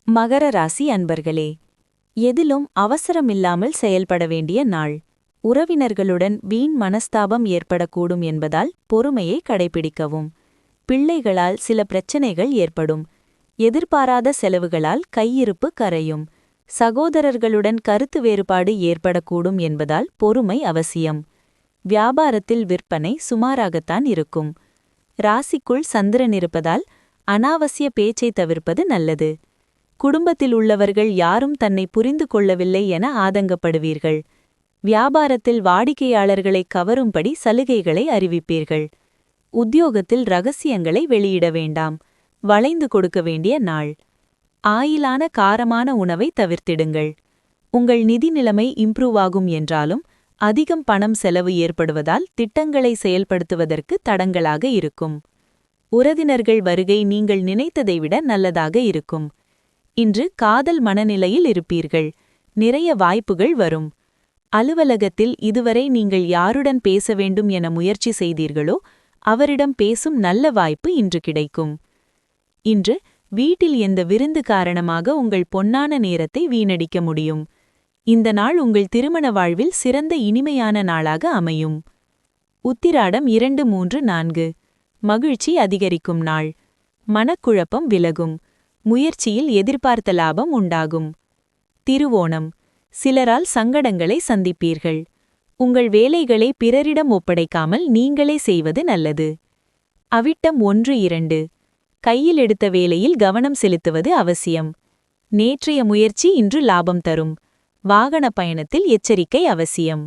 மகர ராசி அன்பர்களே, எதிலும் அவசரமில்லாமல் செயல்பட வேண்டிய நாள். உறவினர்களுடன் வீண் மனஸ்தாபம் ஏற்படக்கூடும் என்பதால் பொறுமையை கடைபிடிக்கவும். பிள்ளைகளால் சில பிரச்சனைகள் ஏற்படும். எதிர்பாராத செலவுகளால் கையிருப்பு கரையும். சகோதரர்களுடன் கருத்து வேறுபாடு ஏற்படக்கூடும் என்பதால் பொறுமை அவசியம். வியாபாரத்தில் விற்பனை சுமாராகத்தான் இருக்கும். ராசிக்குள் சந்திரன் இருப்பதால் அனாவசிய பேச்சை தவிர்ப்பது நல்லது. குடும்பத்தில் உள்ளவர்கள் யாரும் தன்னை புரிந்து கொள்ளவில்லை என ஆதங்கப்படுவீர்கள். வியாபாரத்தில் வாடிக்கையாளர்களை கவரும்படி சலுகைகளை அறிவிப்பீர்கள். உத்தியோகத்தில் ரகசியங்களை வெளியிட வேண்டாம். வளைந்து கொடுக்க வேண்டிய நாள். ஆயிலான காரமான உணவை தவிர்த்திடுங்கள். உங்கள் நிதி நிலைமை இம்ப்ரூவ் ஆகும் என்றாலும் அதிகம் பணம் செலவு ஏற்படுவதால் திட்டங்களை செயல்படுத்துவதற்கு தடங்கலாக இருக்கும். உறவினர்கள் வருகை நீங்கள் நினைத்ததை விட நல்லதாக இருக்கும். இன்று காதல் மனநிலையில் இருப்பீர்கள். நிறைய வாய்ப்புகள் வரும். அலுவலகத்தில் இதுவரை நீங்கள் யாருடன் பேச வேண்டும் என முயற்சி செய்தீர்களோ அவரிடம் பேசும் நல்ல வாய்ப்பு இன்று கிடைக்கும். இன்று வீட்டில் எந்த விருந்து காரணமாக உங்கள் பொன்னான நேரத்தை வீணடிக்க முடியும். இந்த நாள் உங்கள் திருமண வாழ்வில் சிறந்த இனிமையான நாளாக அமையும். உத்திராடம் 2, 3, 4 மகிழ்ச்சி அதிகரிக்கும் நாள். மனக்குழப்பம் விலகும். முயற்சியில் எதிர்பார்த்த லாபம் உண்டாகும். திருவோணம் சிலரால் சங்கடங்களை சந்திப்பீர்கள். உங்கள் வேலைகளை பிறரிடம் ஒப்படைக்காமல் நீங்களே செய்வது நல்லது. அவிட்டம் 1, 2 கையில் எடுத்த வேலையில் கவனம் செலுத்துவது அவசியம். நேற்றைய முயற்சி இன்று லாபம் தரும். வாகன பயணத்தில் எச்சரிக்கை அவசியம்.